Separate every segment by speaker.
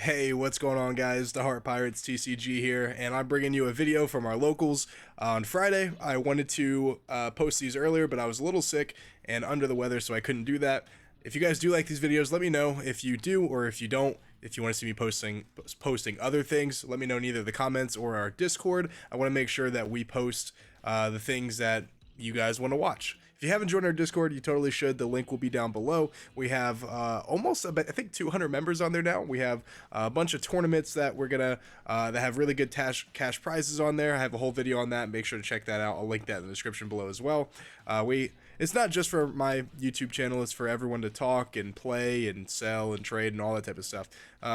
Speaker 1: Hey, what's going on, guys? The Heart Pirates TCG here, and I'm bringing you a video from our locals on Friday. I wanted to post these earlier, but I was a little sick and under the weather, so I couldn't do that. If you guys do like these videos, let me know if you do or if you don't. If you want to see me posting other things, let me know in either the comments or our Discord. I want to make sure that we post the things that you guys want to watch. If you haven't joined our Discord, you totally should. The link will be down below. We have almost, I think, 200 members on there now. We have a bunch of tournaments that we're gonna that have really good cash prizes on there. I have a whole video on that. Make sure to check that out. I'll link that in the description below as well. It's not just for my YouTube channel, it's for everyone to talk and play and sell and trade and all that type of stuff.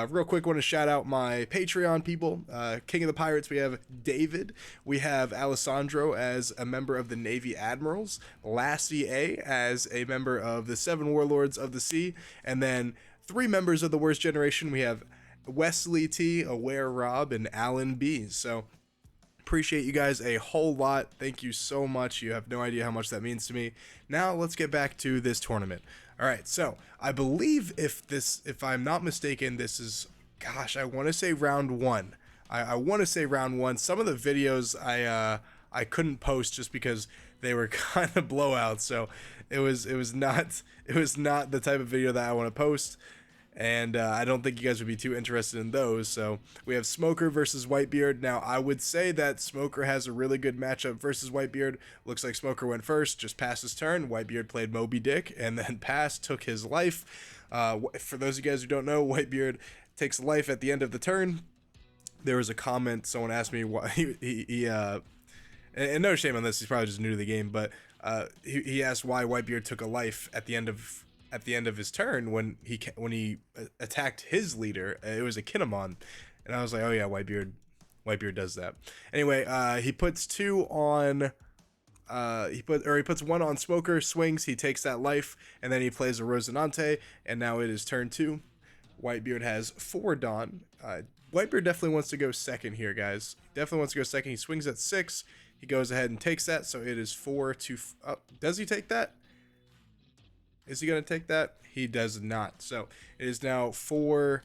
Speaker 1: Real quick, want to shout out my Patreon people. King of the Pirates, we have David. We have Alessandro as a member of the Navy Admirals. Lassie A as a member of the Seven Warlords of the Sea. And then 3 members of the Worst Generation. We have Wesley T, Aware Rob, and Alan B. So appreciate you guys a whole lot. Thank you so much. You have no idea how much that means to me. Now let's get back to this tournament. All right, so I believe if I'm not mistaken, this is, gosh, I want to say round 1. I want to say round 1. Some of the videos I couldn't post just because they were kind of blowouts. So it was not the type of video that I want to post. And I don't think you guys would be too interested in those. So we have Smoker versus Whitebeard. Now, I would say that Smoker has a really good matchup versus Whitebeard. Looks like Smoker went first, just passed his turn. Whitebeard played Moby Dick and then passed, took his life. For those of you guys who don't know, Whitebeard takes life at the end of the turn. There was a comment, someone asked me why and no shame on this, he's probably just new to the game, but he asked why Whitebeard took a life at the end of his turn when he attacked his leader. It was a Kinemon, and I was like, oh yeah, Whitebeard does that. Anyway, he puts 2 on he puts 1 on Smoker, swings, he takes that life, and then he plays a Rosinante, and now it is turn 2. Whitebeard has 4 Dawn. Whitebeard definitely wants to go second here, guys. Definitely wants to go second. He swings at 6. He goes ahead and takes that, so it is 4 to... does he take that? Is he going to take that? He does not. So it is now 4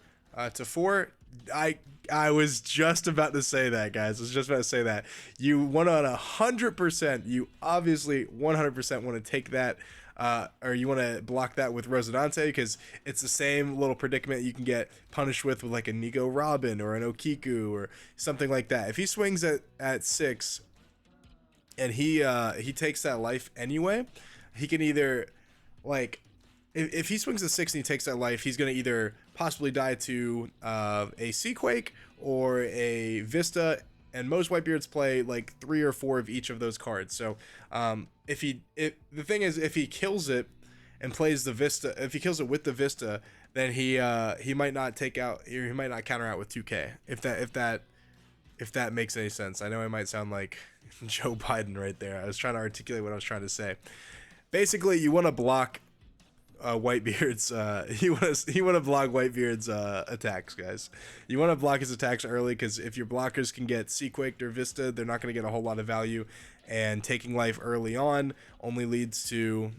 Speaker 1: to 4. I was just about to say that, guys. I was just about to say that. You won on 100%. You obviously 100% want to take that, or you want to block that with Rosinante, because it's the same little predicament you can get punished with like a Nigo Robin or an Okiku or something like that. If he swings at 6 and he takes that life anyway, he can either... like, if he swings a 6 and he takes that life, he's going to either possibly die to a Seaquake or a Vista, and most Whitebeards play like 3 or 4 of each of those cards. So the thing is, if he kills it and plays the Vista, if he kills it with the Vista, then he might not take out, or he might not counter out with 2K, if that makes any sense. I know I might sound like Joe Biden right there. I was trying to articulate what I was trying to say. Basically, you want to block Whitebeard's you want to block Whitebeard's attacks, guys. You want to block his attacks early, because if your blockers can get Seaquaked or Vista, they're not going to get a whole lot of value, and taking life early on only leads to,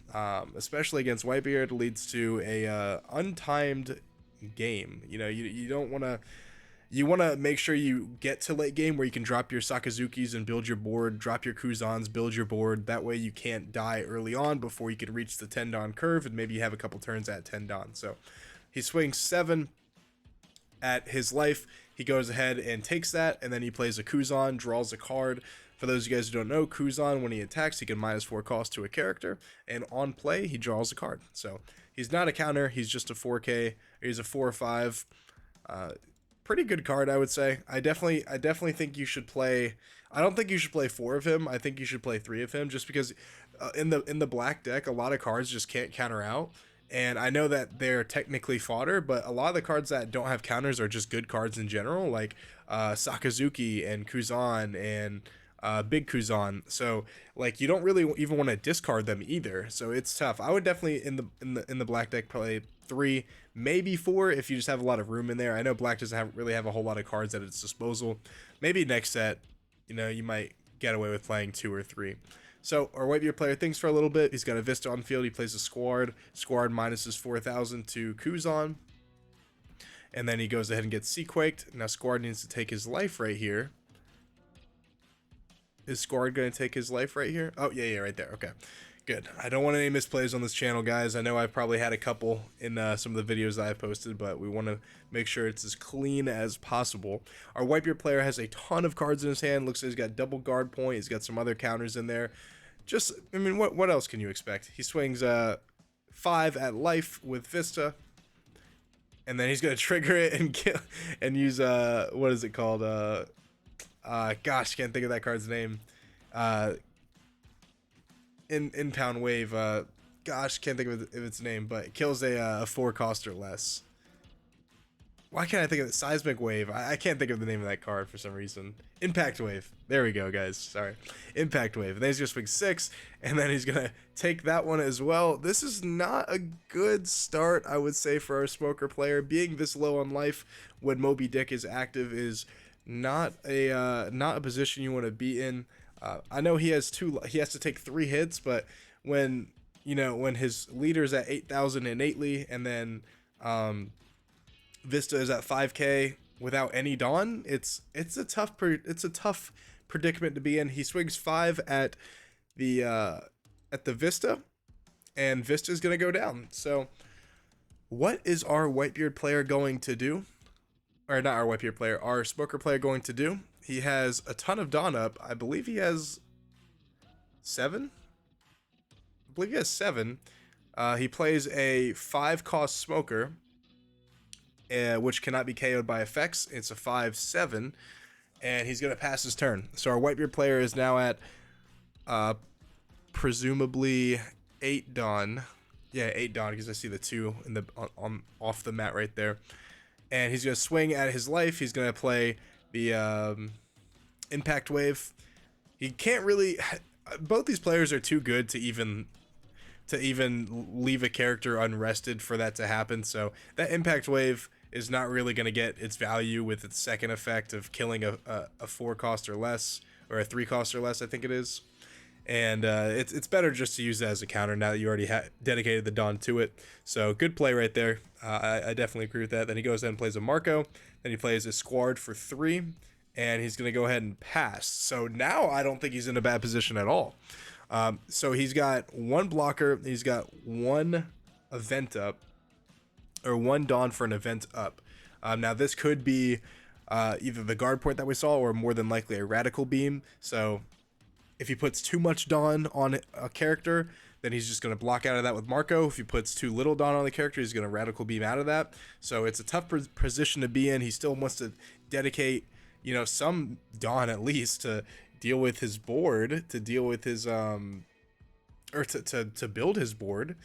Speaker 1: especially against Whitebeard, leads to a untimed game. You know, you don't want to... You want to make sure you get to late game where you can drop your Sakazukis and build your board, drop your Kuzans, build your board. That way you can't die early on before you could reach the 10 Dawn curve, and maybe you have a couple turns at 10 Dawn. So he swings 7 at his life. He goes ahead and takes that, and then he plays a Kuzan, draws a card. For those of you guys who don't know, Kuzan, when he attacks, he can -4 cost to a character, and on play, he draws a card. So he's not a counter, he's just a 4K, he's a 4 or 5. Pretty good card, I would say. I definitely think you should play... I don't think you should play 4 of him. I think you should play 3 of him, just because in the black deck, a lot of cards just can't counter out. And I know that they're technically fodder, but a lot of the cards that don't have counters are just good cards in general, like Sakazuki and Kuzan and Big Kuzan. So like, you don't really even want to discard them either. So it's tough. I would definitely in the black deck play 3, maybe 4 if you just have a lot of room in there. I know black doesn't really have a whole lot of cards at its disposal. Maybe next set, you know, you might get away with playing 2 or 3. So our Whitebeard player thinks for a little bit. He's got a Vista on field. He plays a Squad. Squad minuses 4,000 to Kuzan. and then he goes ahead and gets Seaquaked. Now Squad needs to take his life right here. Is Squad going to take his life right here? Oh, yeah, right there. Okay, good. I don't want any misplays on this channel, guys. I know I've probably had a couple in some of the videos that I've posted, but we want to make sure it's as clean as possible. Our Whitebeard player has a ton of cards in his hand. Looks like he's got double guard point. He's got some other counters in there. Just, I mean, what else can you expect? He swings 5 at life with Vista, and then he's going to trigger it and kill and use, what is it called? Gosh, can't think of that card's name. Impound Wave. Gosh, can't think of its name, but it kills a 4 cost or less. Why can't I think of it? Seismic Wave. I can't think of the name of that card for some reason. Impact Wave. There we go, guys. Sorry. Impact Wave. And then he's going to swing 6, and then he's going to take that one as well. This is not a good start, I would say, for our Smoker player. Being this low on life when Moby Dick is active is not a position you want to be in. I know he has to take 3 hits, but when his leader's at 8,000 innately, and then Vista is at 5k without any Dawn, it's a tough predicament to be in. He swings 5 at the Vista, and Vista's gonna go down. So what is our Whitebeard player going to do? Or not our Whitebeard player, our Smoker player going to do? He has a ton of Dawn up. I believe he has 7. I believe he has 7. He plays a 5 cost Smoker, which cannot be KO'd by effects. It's a 5/7, and he's gonna pass his turn. So our Whitebeard player is now at presumably 8 Dawn. Yeah, 8 Dawn, because I see the 2 in the on off the mat right there. And he's going to swing at his life. He's going to play the Impact Wave. He can't really... Both these players are too good to even leave a character unrested for that to happen. So that Impact Wave is not really going to get its value with its second effect of killing a 4 cost or less, or a 3 cost or less, I think it is. And it's better just to use that as a counter now that you already dedicated the Dawn to it. So good play right there. I definitely agree with that. Then he goes ahead and plays a Marco. Then he plays a Squad for 3, and he's going to go ahead and pass. So now I don't think he's in a bad position at all. So he's got 1 blocker. He's got 1 event up, or 1 Dawn for an event up. Now this could be either the guard point that we saw, or more than likely a Radical Beam. So if he puts too much Dawn on a character, then he's just going to block out of that with Marco. If he puts too little Dawn on the character, he's going to Radical Beam out of that. So it's a tough position to be in. He still wants to dedicate, some Dawn at least to deal with his board, to deal with his, or to build his board.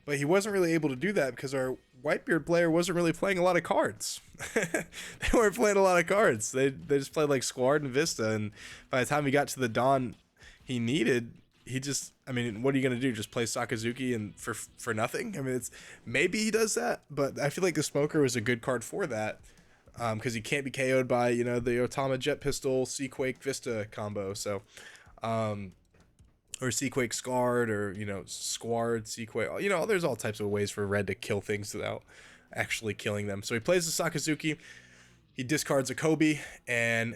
Speaker 1: But he wasn't really able to do that because our Whitebeard player wasn't really playing a lot of cards. They weren't playing a lot of cards. They just played like Squad and Vista. And by the time he got to the Dawn he needed, what are you going to do? Just play Sakazuki and for nothing? I mean, maybe he does that, but I feel like the Smoker was a good card for that, because he can't be KO'd by, the Otama Jet Pistol, Seaquake Vista combo. So, or Seaquake Scarred, or, Squad, Seaquake, there's all types of ways for red to kill things without actually killing them. So he plays the Sakazuki. He discards a Kobe, and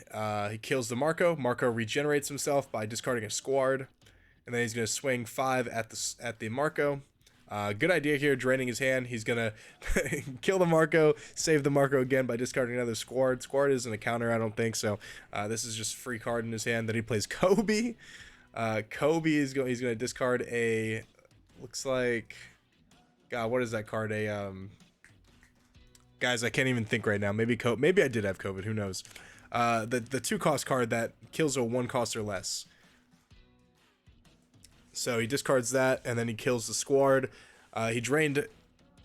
Speaker 1: he kills the Marco. Marco regenerates himself by discarding a Squad, and then he's going to swing 5 at the Marco. Good idea here, draining his hand. He's going to kill the Marco, save the Marco again by discarding another Squad. Squad isn't a counter, I don't think, so this is just a free card in his hand. Then he plays Kobe. Kobe he's going to discard a, looks like, God, what is that card? Guys, I can't even think right now. Maybe I did have COVID. Who knows? The 2 cost card that kills a 1 cost or less. So he discards that, and then he kills the Squad. He drained,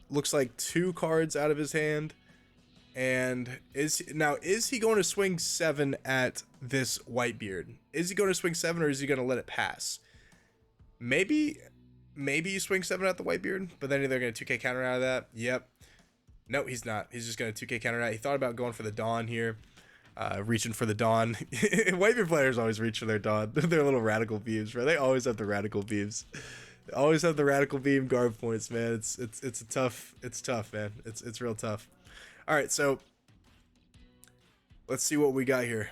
Speaker 1: looks like 2 cards out of his hand. And is he going to swing 7 at this Whitebeard? Is he going to swing 7, or is he going to let it pass? Maybe you swing 7 at the Whitebeard, but then they're going to 2k counter out of that. Yep. No, he's not. He's just going to 2k counter out. He thought about going for the Dawn here. Reaching for the Dawn. Whitebeard players always reach for their Dawn. Their little Radical Beams, right? They always have the Radical Beams. They always have the Radical Beam guard points, man. It's tough, man. It's real tough. All right, so let's see what we got here.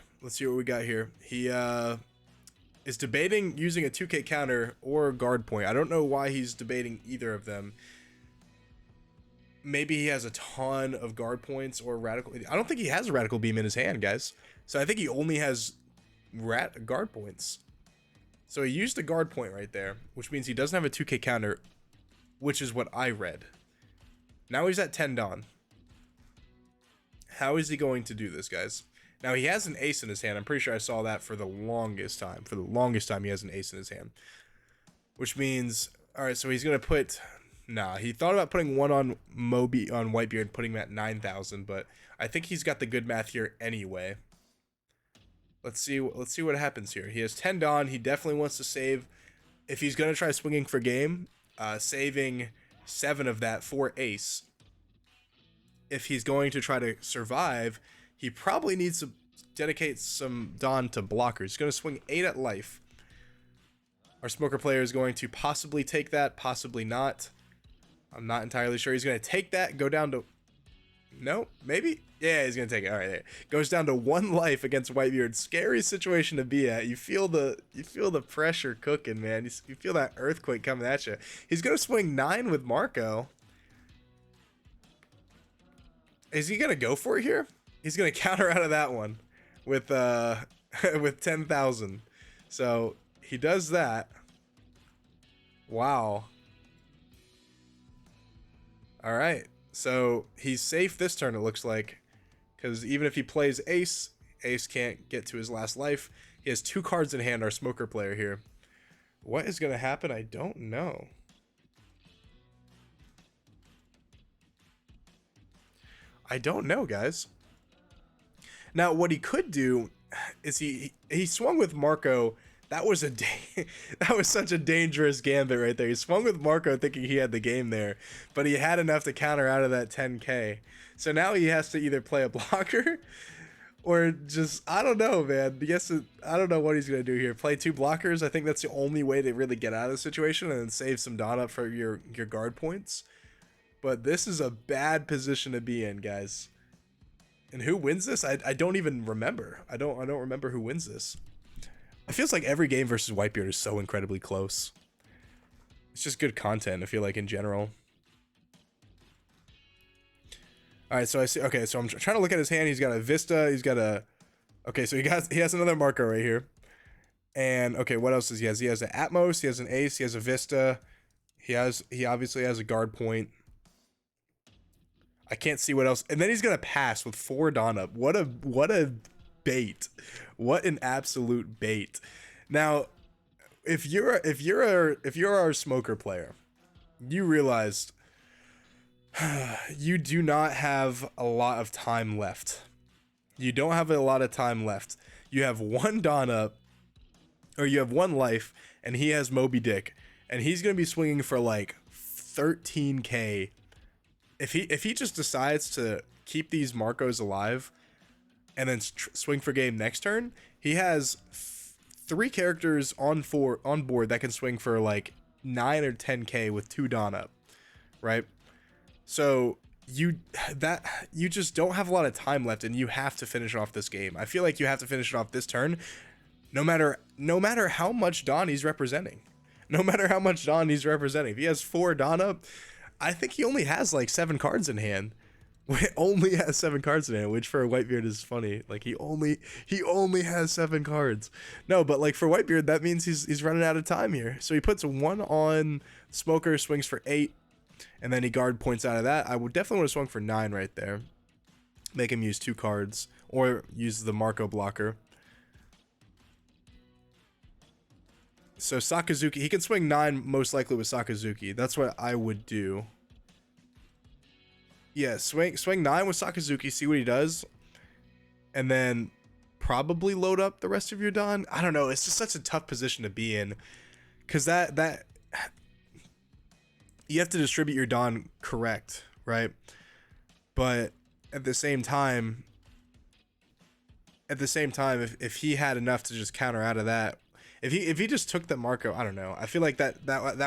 Speaker 1: He is debating using a 2K counter or guard point. I don't know why he's debating either of them. Maybe he has a ton of guard points or radical. I don't think he has a radical beam in his hand, guys. So I think he only has guard points. So he used a guard point right there, which means he doesn't have a 2K counter, which is what I read. Now he's at 10 Dawn. How is he going to do this, guys? Now he has an ace in his hand. I'm pretty sure I saw that for the longest time. For the longest time, he has an ace in his hand. Which means, all right, so he's going to put... Nah, he thought about putting one on Whitebeard, putting him at 9,000, but I think he's got the good math here anyway. Let's see what happens here. He has 10 Dawn. He definitely wants to save. If he's going to try swinging for game, saving 7 of that for ace. If he's going to try to survive, he probably needs to dedicate some Dawn to blockers. He's going to swing 8 at life. Our smoker player is going to possibly take that, possibly not. I'm not entirely sure. He's going to take that, go down to... No, maybe? Yeah, he's going to take it. All right, there. Goes down to 1 life against Whitebeard. Scary situation to be at. You feel the pressure cooking, man. You feel that earthquake coming at you. He's going to swing 9 with Marco. Is he going to go for it here? He's going to counter out of that one with with 10,000. So he does that. Wow. All right. So he's safe this turn, it looks like. Because even if he plays ace, ace can't get to his last life. He has 2 cards in hand, our smoker player here. What is going to happen? I don't know. I don't know, guys. Now, what he could do is he swung with Marco. That was that was such a dangerous gambit right there. He swung with Marco thinking he had the game there, but he had enough to counter out of that 10K. So now he has to either play a blocker or just, I don't know, man. I don't know what he's going to do here. Play 2 blockers. I think that's the only way to really get out of the situation and then save some Dawn up for your guard points. But this is a bad position to be in, guys. And who wins this? I don't even remember. I don't remember who wins this. It feels like every game versus Whitebeard is so incredibly close. It's just good content, I feel like, in general. All right, so I see. Okay, so I'm trying to look at his hand. He's got a Vista. He's got a... Okay, so he has another Marco right here. And, okay, what else does he has? He has an Atmos. He has an Ace. He has a Vista. He obviously has a guard point. I can't see what else. And then he's going to pass with 4 Dawn up. What a bait. What an absolute bait. Now, if you're our smoker player, you realized you do not have a lot of time left. You don't have a lot of time left. You have 1 Dawn up, or you have 1 life, and he has Moby Dick, and he's going to be swinging for like 13K. If he just decides to keep these Marcos alive and then swing for game next turn, he has 3 characters on board that can swing for like 9 or 10K with 2 Dawn up, right? So you just don't have a lot of time left, and you have to finish off this game. I feel like you have to finish it off this turn, no matter how much Dawn he's representing. No matter how much Dawn he's representing. If he has 4 Dawn up, I think he only has like 7 cards in hand. Only has 7 cards in hand, which for Whitebeard is funny. Like he only has 7 cards. No, but like for Whitebeard, that means he's running out of time here. So he puts 1 on Smoker, swings for 8, and then he guard points out of that. I would definitely want to swing for 9 right there. Make him use 2 cards or use the Marco blocker. So Sakazuki, he can swing 9 most likely with Sakazuki. That's what I would do. Yeah, swing 9 with Sakazuki, see what he does. And then probably load up the rest of your Dawn. I don't know, it's just such a tough position to be in. Because that you have to distribute your Dawn correct, right? But at the same time, if he had enough to just counter out of that, if he just took the Marco, I don't know. I feel like that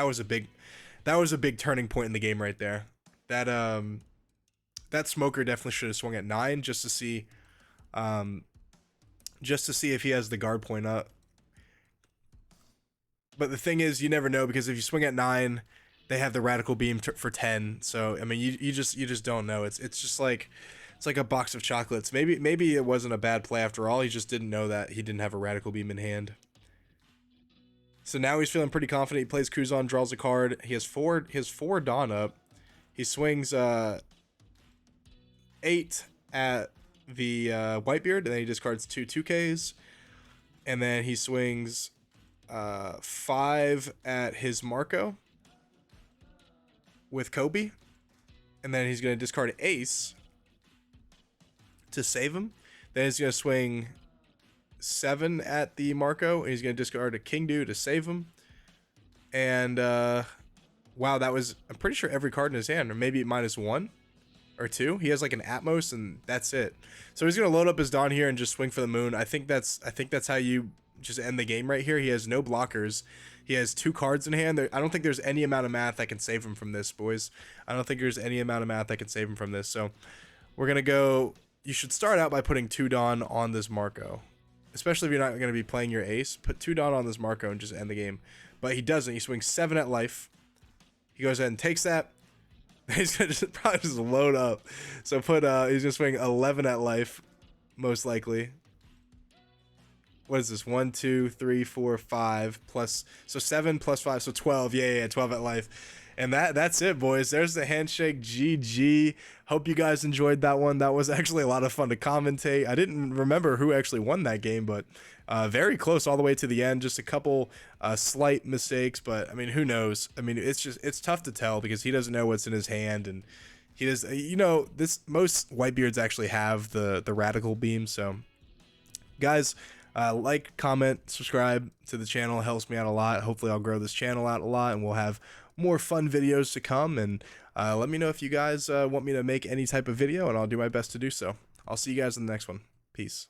Speaker 1: was a big turning point in the game right there. that smoker definitely should have swung at 9 um, just to see if he has the guard point up. But the thing is, you never know, because if you swing at 9, they have the radical beam for 10. So I mean, you just don't know. It's just like it's like a box of chocolates. Maybe it wasn't a bad play after all. He just didn't know that he didn't have a radical beam in hand. So now he's feeling pretty confident. He plays Kuzan, draws a card. He has four Dawn up. He swings 8 at the Whitebeard, and then he discards 2/2Ks, and then he swings 5 at his Marco with Kobe, and then he's going to discard Ace to save him. Then he's going to swing 7 at the Marco, and he's going to discard a King Do to save him. And wow, that was, I'm pretty sure, every card in his hand, or maybe -1 or 2. He has like an Atmos, and that's it. So he's going to load up his Dawn here and just swing for the moon. I think that's how you just end the game right here. He has no blockers. He has 2 cards in hand. I don't think there's any amount of math that can save him from this, boys. I don't think there's any amount of math that can save him from this. So we're going to go, you should start out by putting 2 Dawn on this Marco. Especially if you're not going to be playing your ace. Put 2 Dawn on this Marco and just end the game. But he doesn't. He swings 7 at life. He goes ahead and takes that. He's going to probably just load up. So he's going to swing 11 at life, most likely. What is this? 1, 2, 3, 4, 5 plus, so 7 plus 5, so 12. Yeah, 12 at life. And that's it, boys. There's the handshake. GG. Hope you guys enjoyed that one. That was actually a lot of fun to commentate. I didn't remember who actually won that game, but very close all the way to the end. Just a couple slight mistakes, but I mean, who knows? I mean, it's tough to tell because he doesn't know what's in his hand, and he does. You know, most Whitebeards actually have the radical beam. So, guys. Like, comment, subscribe to the channel. It helps me out a lot. Hopefully I'll grow this channel out a lot, and we'll have more fun videos to come. And let me know if you guys want me to make any type of video, and I'll do my best to do so. I'll see you guys in the next one. Peace.